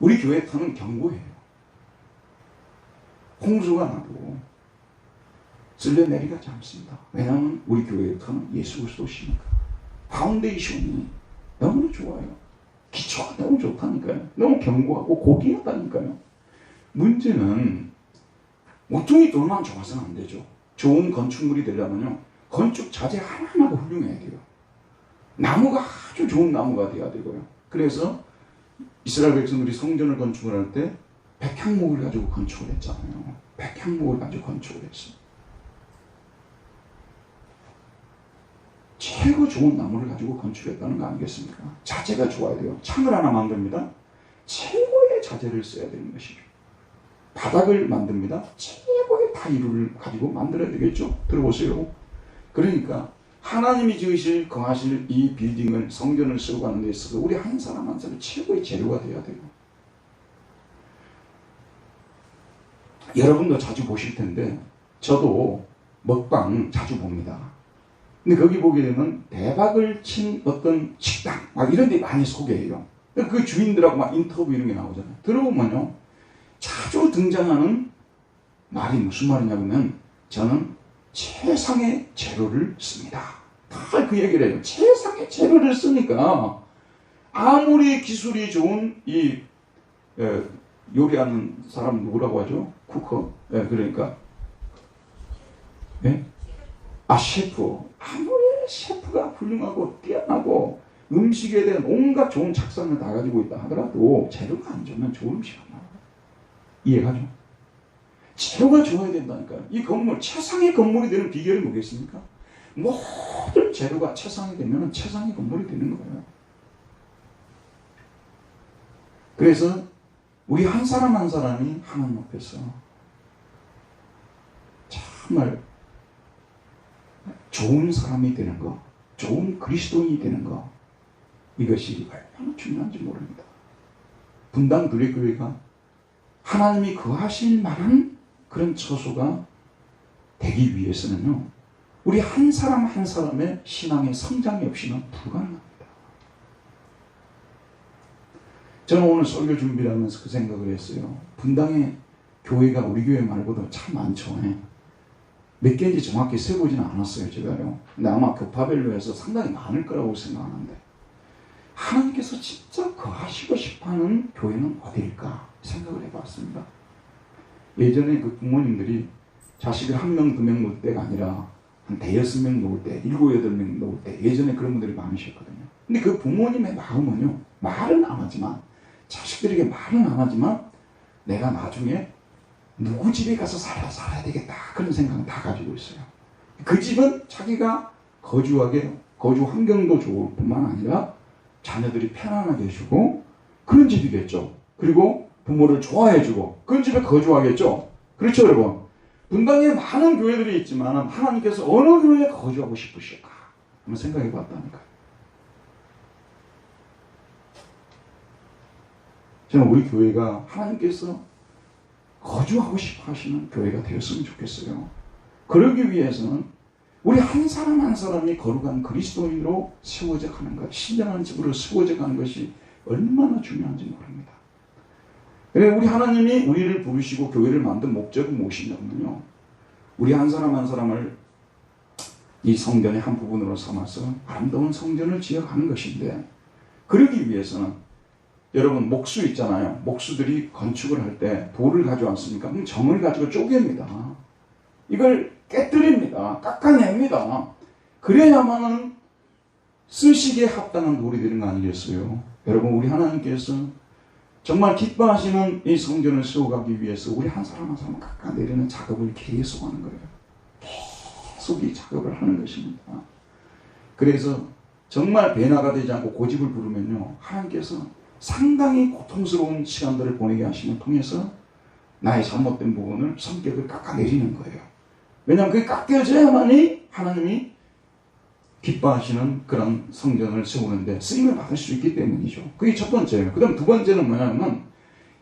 우리 교회 터는 견고해요. 홍수가 나도 쓸려내리가지 않습니다. 왜냐하면 우리 교회의 터는 예수 그리스도시니까. 파운데이션이 너무 좋아요. 기초가 너무 좋다니까요. 너무 견고하고 고귀하다니까요. 문제는 모퉁이 돌만 좋아서는 안 되죠. 좋은 건축물이 되려면요, 건축 자재 하나하나가 훌륭해야 돼요. 나무가 아주 좋은 나무가 돼야 되고요. 그래서 이스라엘 백성들이 성전을 건축을 할 때 백향목을 가지고 건축을 했잖아요. 백향목을 가지고 건축을 했어요. 최고 좋은 나무를 가지고 건축했다는 거 아니겠습니까? 자재가 좋아야 돼요. 창을 하나 만듭니다. 최고의 자재를 써야 되는 것이죠. 바닥을 만듭니다. 최고의 타일을 가지고 만들어야 되겠죠. 들어보세요. 그러니까 하나님이 지으실, 거하실 이 빌딩을, 성전을 세워가는 데 있어서 우리 한 사람 한 사람이 최고의 재료가 돼야 돼요. 여러분도 자주 보실 텐데, 저도 먹방 자주 봅니다. 근데 거기 보게 되면 대박을 친 어떤 식당, 막 이런 데 많이 소개해요. 그 주인들하고 막 인터뷰 이런 게 나오잖아요. 들어보면요, 자주 등장하는 말이 무슨 말이냐면, 저는 최상의 재료를 씁니다. 다 그 얘기를 해요. 최상의 재료를 쓰니까 아무리 기술이 좋은 이 요리하는 사람 누구라고 하죠? 쿠커. 그러니까 셰프. 아무리 셰프가 훌륭하고 뛰어나고 음식에 대한 온갖 좋은 작상을 다 가지고 있다 하더라도 재료가 안 좋으면 좋은 음식 안 나와요. 이해가죠? 재료가 좋아야 된다니까요. 이 건물, 최상의 건물이 되는 비결이 뭐겠습니까? 모든 재료가 최상이 되면 최상의 건물이 되는 거예요. 그래서 우리 한 사람 한 사람이 하나님 앞에서 정말 좋은 사람이 되는 거, 좋은 그리스도인이 되는 거, 이것이 얼마나 중요한지 모릅니다. 분당 두레교회가 하나님이 거하실 만한 그런 처소가 되기 위해서는요, 우리 한 사람 한 사람의 신앙의 성장이 없이는 불가능합니다. 저는 오늘 설교 준비를 하면서 그 생각을 했어요. 분당에 교회가 우리 교회 말고도 참 많죠. 몇 개인지 정확히 세보지는 않았어요, 제가요. 근데 아마 교파별로 해서 상당히 많을 거라고 생각하는데, 하나님께서 진짜 거하시고 싶어하는 교회는 어디일까 생각을 해봤습니다. 예전에 그 부모님들이 자식을 1명, 2명 놓을 때가 아니라 한 5-6명 놓을 때, 7, 8명 놓을 때, 예전에 그런 분들이 많으셨거든요. 근데 그 부모님의 마음은요, 말은 안 하지만, 자식들에게 말은 안 하지만, 내가 나중에 누구 집에 가서 살아야 되겠다, 그런 생각은 다 가지고 있어요. 그 집은 자기가 거주 환경도 좋을 뿐만 아니라 자녀들이 편안하게 해주고 그런 집이겠죠. 그리고 부모를 좋아해주고 그런 집에 거주하겠죠. 그렇죠, 여러분? 분당에 많은 교회들이 있지만 하나님께서 어느 교회에 거주하고 싶으실까 한번 생각해 봤다니까요. 저는 우리 교회가 하나님께서 거주하고 싶어 하시는 교회가 되었으면 좋겠어요. 그러기 위해서는 우리 한 사람 한 사람이 거룩한 그리스도인으로 세워져 가는 것, 신령한 집으로 세워져 가는 것이 얼마나 중요한지 모릅니다. 우리 하나님이 우리를 부르시고 교회를 만든 목적은 무엇이냐면요, 우리 한 사람 한 사람을 이 성전의 한 부분으로 삼아서 아름다운 성전을 지어가는 것인데, 그러기 위해서는 여러분 목수 있잖아요. 목수들이 건축을 할 때 돌을 가져왔습니까? 그럼 정을 가지고 쪼갭니다. 이걸 깨뜨립니다. 깎아냅니다. 그래야만은 쓰시기에 합당한 돌이 되는 거 아니겠어요? 여러분, 우리 하나님께서 정말 기뻐하시는 이 성전을 세워가기 위해서 우리 한 사람 한 사람 깎아내리는 작업을 계속 하는 거예요. 계속 이 작업을 하는 것입니다. 그래서 정말 배나가 되지 않고 고집을 부르면요, 하나님께서 상당히 고통스러운 시간들을 보내게 하시는 통해서 나의 잘못된 부분을, 성격을 깎아내리는 거예요. 왜냐하면 그게 깎여져야만이 하나님이 기뻐하시는 그런 성전을 세우는데 쓰임을 받을 수 있기 때문이죠. 그게 첫 번째예요. 그 다음 두 번째는 뭐냐면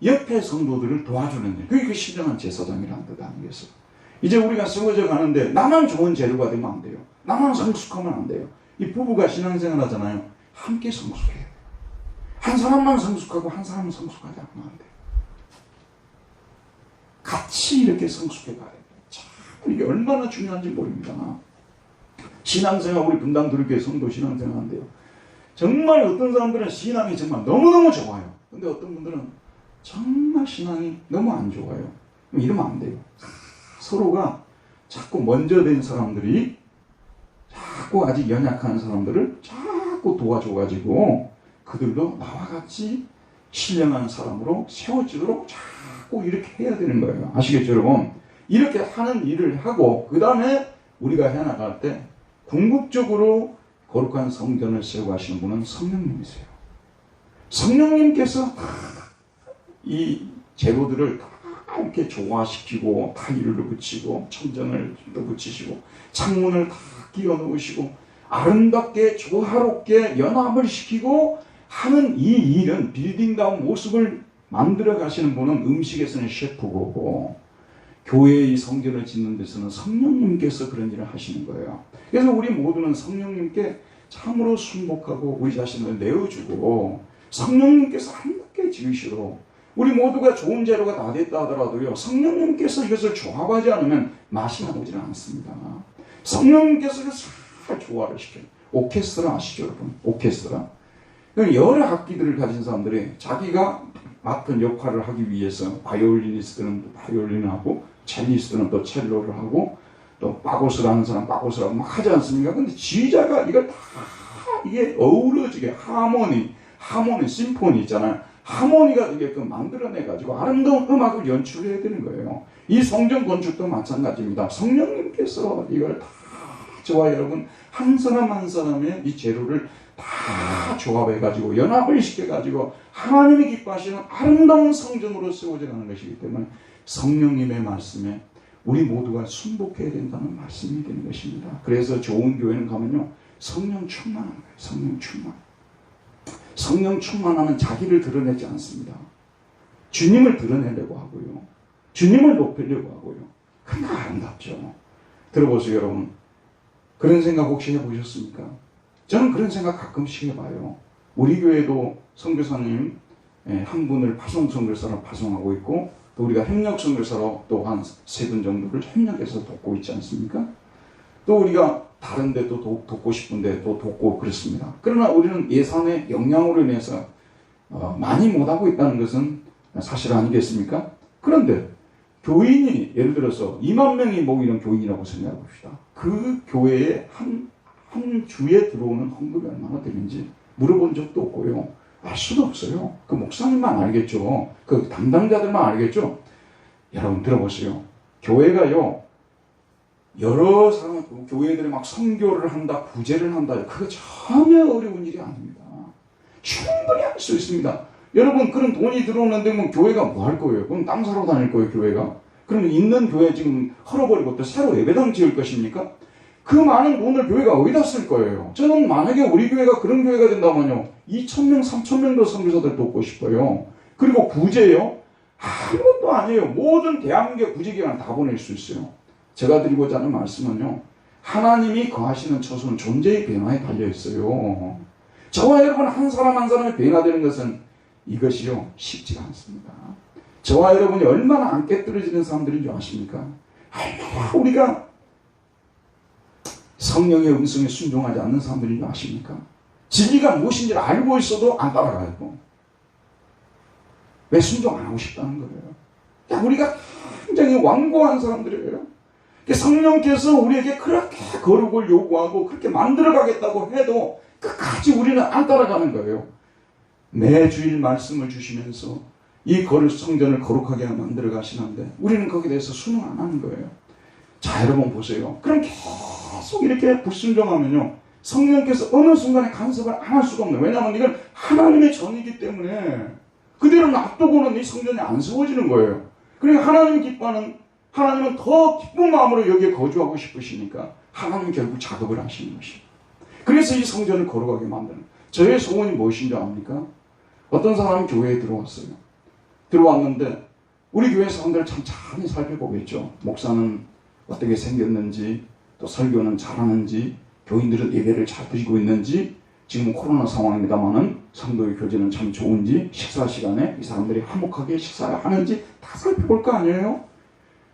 옆에 성도들을 도와주는 일. 그게 그 신령한 제사장이라는 뜻 아니겠어요? 이제 우리가 세워져 가는데 나만 좋은 재료가 되면 안 돼요. 나만 성숙하면 안 돼요. 이 부부가 신앙생활 하잖아요. 함께 성숙해야 돼요. 한 사람만 성숙하고 한 사람은 성숙하지 않으면 안 돼요. 같이 이렇게 성숙해 가야 돼요. 참 이게 얼마나 중요한지 모릅니다. 신앙생활, 우리 분당 들교회 성도 신앙생활 한대요. 정말 어떤 사람들은 신앙이 정말 너무너무 좋아요. 근데 어떤 분들은 정말 신앙이 너무 안 좋아요. 이러면 안 돼요. 서로가 자꾸 먼저 된 사람들이 자꾸 아직 연약한 사람들을 자꾸 도와줘가지고 그들도 나와 같이 신령한 사람으로 세워지도록 자꾸 이렇게 해야 되는 거예요. 아시겠죠, 여러분? 이렇게 하는 일을 하고 그 다음에 우리가 해나갈 때 궁극적으로 거룩한 성전을 세우고 하시는 분은 성령님이세요. 성령님께서 이 재료들을 다 이렇게 조화시키고 타일을 붙이고 천정을 또 붙이시고 창문을 다 끼워 넣으시고 아름답게 조화롭게 연합을 시키고 하는 이 일은, 빌딩다운 모습을 만들어 가시는 분은 음식에서는 셰프고 교회의 이 성전을 짓는 데서는 성령님께서 그런 일을 하시는 거예요. 그래서 우리 모두는 성령님께 참으로 순복하고 우리 자신을 내어주고 성령님께서 아름답게 지으시도록, 우리 모두가 좋은 재료가 다 됐다 하더라도요, 성령님께서 이것을 조합하지 않으면 맛이 나오질 않습니다. 성령님께서 이것을 잘 조화를 시켜요. 오케스트라 아시죠, 여러분? 오케스트라. 여러 악기들을 가진 사람들이 자기가 맡은 역할을 하기 위해서 바이올리니스트는 바이올린을 하고 첼리스트는 또 첼로를 하고 또 바고스를 하는 사람 바고스를 하고 막 하지 않습니까? 근데 지휘자가 이걸 다 이게 어우러지게 하모니, 심포니 있잖아요. 하모니가 되게끔 만들어내가지고 아름다운 음악을 연출해야 되는 거예요. 이 성전 건축도 마찬가지입니다. 성령님께서 이걸 다 저와 여러분 한 사람 한 사람의 이 재료를 다 조합해가지고 연합을 시켜가지고 하나님이 기뻐하시는 아름다운 성전으로 세워져 가는 것이기 때문에 성령님의 말씀에 우리 모두가 순복해야 된다는 말씀이 되는 것입니다. 그래서 좋은 교회는 가면요, 성령 충만한 거예요. 성령 충만. 성령 충만하면 자기를 드러내지 않습니다. 주님을 드러내려고 하고요, 주님을 높이려고 하고요. 그러니까 아름답죠. 들어보세요, 여러분. 그런 생각 혹시 해보셨습니까? 저는 그런 생각 가끔씩 해봐요. 우리 교회도 선교사님 한 분을 파송 선교사로 파송하고 있고, 또 우리가 협력 선교사로 또 한 3분 정도를 협력해서 돕고 있지 않습니까? 또 우리가 다른 데도 돕고 싶은데 또 돕고 그렇습니다. 그러나 우리는 예산의 영향으로 인해서 많이 못하고 있다는 것은 사실 아니겠습니까? 그런데 교인이 예를 들어서 2만 명이 모이는 교인이라고 생각해 봅시다. 그 교회에 한 주에 들어오는 헌금이 얼마나 되는지 물어본 적도 없고요. 알 수도 없어요. 그 목사님만 알겠죠. 그 담당자들만 알겠죠. 여러분 들어보세요. 교회가요, 여러 사람, 교회들이 막 선교를 한다, 구제를 한다. 그거 전혀 어려운 일이 아닙니다. 충분히 할 수 있습니다. 여러분, 그런 돈이 들어오는데 뭐 교회가 뭐 할 거예요? 그럼 땅 사러 다닐 거예요, 교회가? 그러면 있는 교회 지금 헐어버리고 또 새로 예배당 지을 것입니까? 그 많은 돈을 교회가 어디다 쓸 거예요? 저는 만약에 우리 교회가 그런 교회가 된다면요, 2,000명, 3,000명도 선교사들 돕고 싶어요. 그리고 구제요? 아무것도 아니에요. 모든 대한민국 구제기관 다 보낼 수 있어요. 제가 드리고자 하는 말씀은요, 하나님이 거하시는 처소는 존재의 변화에 달려 있어요. 저와 여러분 한 사람 한 사람이 변화되는 것은 이것이요, 쉽지가 않습니다. 저와 여러분이 얼마나 안 깨뜨려지는 사람들인 줄 아십니까? 얼마나 우리가 성령의 음성에 순종하지 않는 사람들인 줄 아십니까? 진리가 무엇인지를 알고 있어도 안 따라가고. 왜 순종 안 하고 싶다는 거예요? 우리가 굉장히 완고한 사람들이에요. 성령께서 우리에게 그렇게 거룩을 요구하고 그렇게 만들어가겠다고 해도 끝까지 우리는 안 따라가는 거예요. 매 주일 말씀을 주시면서 이 성전을 거룩하게 만들어 가시는데 우리는 거기에 대해서 순응 안 하는 거예요. 자, 여러분 보세요. 그럼 계속 이렇게 불순종하면요, 성령께서 어느 순간에 간섭을 안 할 수가 없네요. 왜냐하면 이건 하나님의 전이기 때문에 그대로 놔두고는 이 성전이 안 세워지는 거예요. 그러니까 하나님은 더 기쁜 마음으로 여기에 거주하고 싶으시니까 하나님은 결국 작업을 하시는 것이에요. 그래서 이 성전을 거룩하게 만드는 거예요. 저의 소원이 무엇인지 압니까? 어떤 사람이 교회에 들어왔는데 우리 교회 사람들을 참 잘 살펴보겠죠. 목사는 어떻게 생겼는지, 또 설교는 잘하는지, 교인들은 예배를 잘 드리고 있는지, 지금 코로나 상황입니다만은 성도의 교제는 참 좋은지, 식사 시간에 이 사람들이 화목하게 식사를 하는지 다 살펴볼 거 아니에요?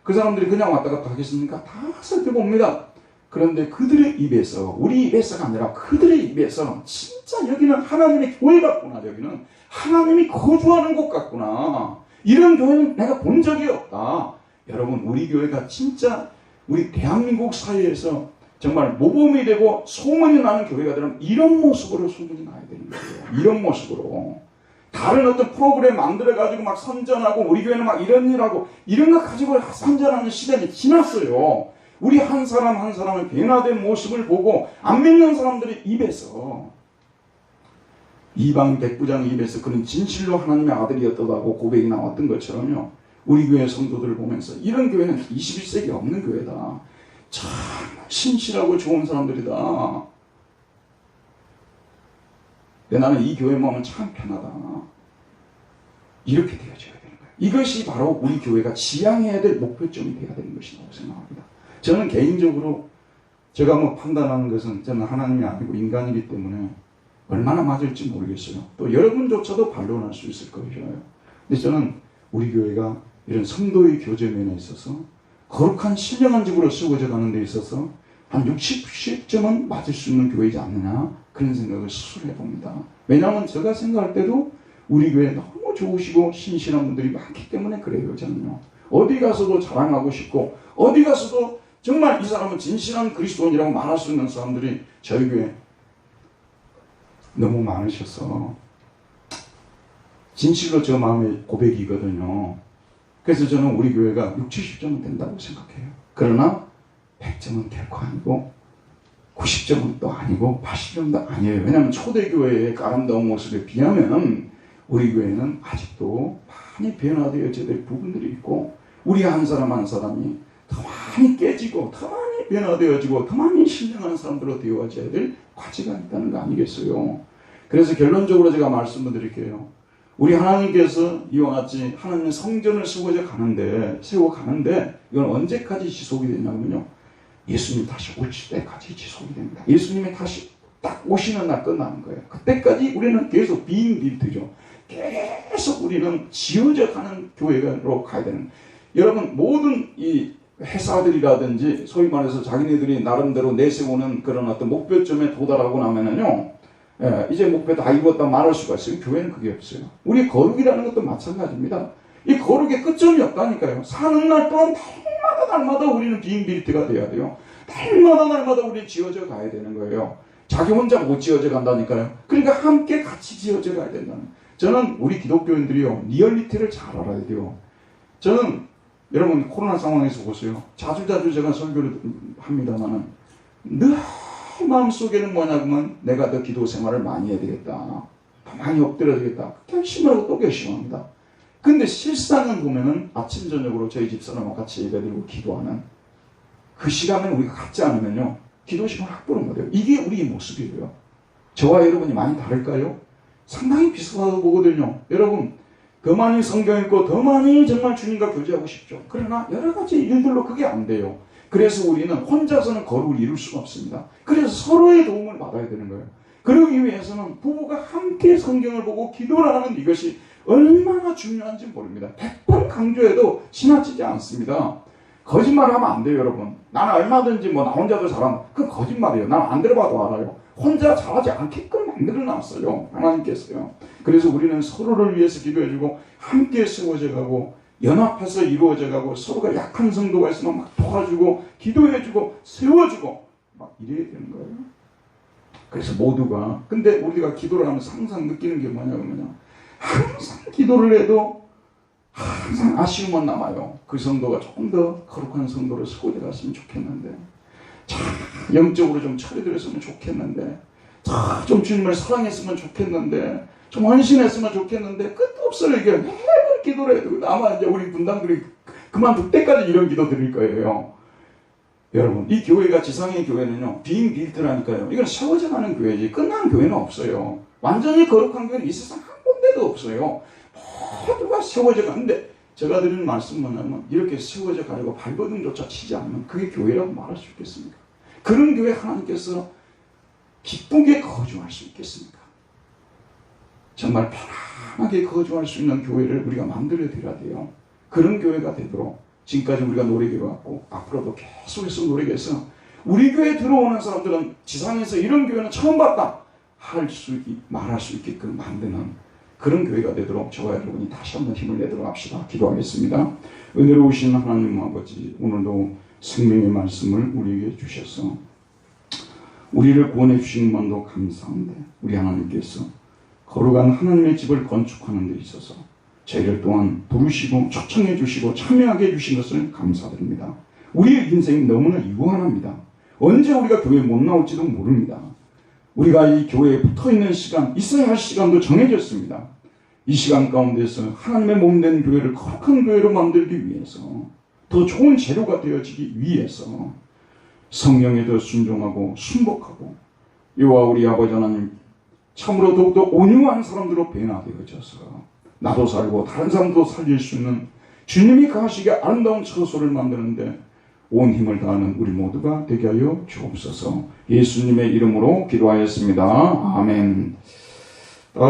그 사람들이 그냥 왔다 갔다 하겠습니까? 다 살펴봅니다. 그런데 그들의 입에서, 우리 입에서가 아니라 그들의 입에서 진짜 여기는 하나님의 교회 같구나, 여기는 하나님이 거주하는 곳 같구나, 이런 교회는 내가 본 적이 없다. 여러분, 우리 교회가 진짜 우리 대한민국 사회에서 정말 모범이 되고 소문이 나는 교회가 되면 이런 모습으로 소문이 나야 되는 거예요. 이런 모습으로. 다른 어떤 프로그램 만들어가지고 막 선전하고 우리 교회는 막 이런 일하고 이런 거 가지고 선전하는 시대는 지났어요. 우리 한 사람 한 사람의 변화된 모습을 보고 안 믿는 사람들의 입에서, 이방 백부장의 입에서 그런 진실로 하나님의 아들이었다고 고백이 나왔던 것처럼요, 우리 교회 성도들을 보면서 이런 교회는 21세기에 없는 교회다. 참 신실하고 좋은 사람들이다. 나는 이 교회만 오면 참 편하다. 이렇게 되어져야 되는 거예요. 이것이 바로 우리 교회가 지향해야 될 목표점이 되어야 되는 것이라고 생각합니다. 저는 개인적으로 제가 뭐 판단하는 것은 저는 하나님이 아니고 인간이기 때문에 얼마나 맞을지 모르겠어요. 또 여러분조차도 반론할 수 있을 거예요. 근데 저는 우리 교회가 이런 성도의 교제 면에 있어서 거룩한 신령한 집으로 세워져 가는 데 있어서 한 60점은 맞을 수 있는 교회이지 않느냐, 그런 생각을 스스로 해봅니다. 왜냐하면 제가 생각할 때도 우리 교회 너무 좋으시고 신실한 분들이 많기 때문에 그래요. 저는요, 어디 가서도 자랑하고 싶고 어디 가서도 정말 이 사람은 진실한 그리스도인이라고 말할 수 있는 사람들이 저희 교회 너무 많으셔서 진실로 저 마음의 고백이거든요. 그래서 저는 우리 교회가 60, 70점은 된다고 생각해요. 그러나 100점은 결코 아니고 90점은 또 아니고 80점도 아니에요. 왜냐하면 초대교회의 아름다운 모습에 비하면 우리 교회는 아직도 많이 변화되어져야 될 부분들이 있고, 우리 한 사람 한 사람이 더 많이 깨지고 더 많이 변화되어지고 더 많이 신령한 사람들로 되어져야 될 과제가 있다는 거 아니겠어요? 그래서 결론적으로 제가 말씀을 드릴게요. 우리 하나님께서 이와 같이 하나님의 성전을 세워가는데 이건 언제까지 지속이 되냐면요, 예수님 다시 오실 때까지 지속이 됩니다. 예수님이 다시 딱 오시는 날 끝나는 거예요. 그때까지 우리는 계속 being built죠. 계속 우리는 지어져 가는 교회로 가야 되는 거예요. 여러분, 모든 이 회사들이라든지 소위 말해서 자기네들이 나름대로 내세우는 그런 어떤 목표점에 도달하고 나면은요, 이제 목표 다 이뤘다 말할 수가 있어요. 교회는 그게 없어요. 우리 거룩이라는 것도 마찬가지입니다. 이 거룩의 끝점이 없다니까요. 사는 날 동안 날마다 우리는 빙빌트가 돼야 돼요. 날마다 우리는 지어져 가야 되는 거예요. 자기 혼자 못 지어져 간다니까요. 그러니까 함께 같이 지어져 가야 된다는. 저는 우리 기독교인들이요, 리얼리티를 잘 알아야 돼요. 저는 여러분 코로나 상황에서 보세요. 자주 제가 설교를 합니다만은 늘 마음속에는 뭐냐면 내가 더 기도 생활을 많이 해야 되겠다. 더 많이 엎드려야 되겠다. 결심을 하고 또 결심합니다. 근데 실상은 보면은 아침 저녁으로 저희 집사람과 같이 예배드리고 기도하는 그 시간을 우리가 갖지 않으면요, 기도 시간을 확보를 못해요. 이게 우리의 모습이에요. 저와 여러분이 많이 다를까요? 상당히 비슷하다고 보거든요. 여러분, 더 많이 성경 읽고 더 많이 정말 주님과 교제하고 싶죠. 그러나 여러 가지 일들로 그게 안 돼요. 그래서 우리는 혼자서는 거룩을 이룰 수가 없습니다. 그래서 서로의 도움을 받아야 되는 거예요. 그러기 위해서는 부부가 함께 성경을 보고 기도를 하는 이것이 얼마나 중요한지 모릅니다. 100번 강조해도 지나치지 않습니다. 거짓말을 하면 안 돼요, 여러분. 나는 얼마든지 나 혼자도 잘한다. 그건 거짓말이에요. 난 안 들어봐도 알아요. 혼자 잘하지 않게끔 만들어놨어요, 하나님께서요. 그래서 우리는 서로를 위해서 기도해주고 함께 세워져 가고 연합해서 이루어져 가고 서로가 약한 성도가 있으면 막 도와주고 기도해주고 세워주고 막 이래야 되는 거예요. 그래서 모두가, 근데 우리가 기도를 하면서 항상 느끼는 게 뭐냐면요, 항상 기도를 해도 항상 아쉬움만 남아요. 그 성도가 조금 더 거룩한 성도로 세워져 갔으면 좋겠는데, 영적으로 좀 처리되었으면 좋겠는데, 좀 주님을 사랑했으면 좋겠는데, 좀 헌신했으면 좋겠는데, 끝도 없어요. 이게 매번 기도를 해도 아마 이제 우리 분당들이 그만둘 때까지 이런 기도 드릴 거예요. 여러분, 이 교회가 지상의 교회는요, 빙 빌드라니까요. 이건 세워져 가는 교회지 끝난 교회는 없어요. 완전히 거룩한 교회는 이 세상 한 군데도 없어요. 모두가 세워져 가는데, 제가 드리는 말씀은 뭐냐면, 이렇게 세워져 가려고 발버둥조차 치지 않으면 그게 교회라고 말할 수 있겠습니까? 그런 교회 하나님께서 기쁘게 거주할 수 있겠습니까? 정말 편안하게 거주할 수 있는 교회를 우리가 만들어 드려야 돼요. 그런 교회가 되도록 지금까지 우리가 노력해왔고 앞으로도 계속해서 노력해서 우리 교회에 들어오는 사람들은 지상에서 이런 교회는 처음 봤다 말할 수 있게끔 만드는 그런 교회가 되도록 저와 여러분이 다시 한번 힘을 내도록 합시다. 기도하겠습니다. 은혜로우신 하나님 아버지, 오늘도 생명의 말씀을 우리에게 주셔서 우리를 구원해 주신 것만도 감사한데, 우리 하나님께서 거룩한 하나님의 집을 건축하는 데 있어서 저희를 또한 부르시고 초청해 주시고 참여하게 해주신 것을 감사드립니다. 우리의 인생이 너무나 유한합니다. 언제 우리가 교회에 못 나올지도 모릅니다. 우리가 이 교회에 붙어있는 시간, 있어야 할 시간도 정해졌습니다. 이 시간 가운데서 하나님의 몸된 교회를 거룩한 교회로 만들기 위해서, 더 좋은 재료가 되어지기 위해서 성령에 더 순종하고 순복하고 여호와 우리 아버지 하나님 참으로 더욱더 온유한 사람들로 변화되어져서 나도 살고 다른 사람도 살릴 수 있는 주님이 가시기에 아름다운 처소를 만드는데 온 힘을 다하는 우리 모두가 되게 하여 주옵소서. 예수님의 이름으로 기도하였습니다. 아멘.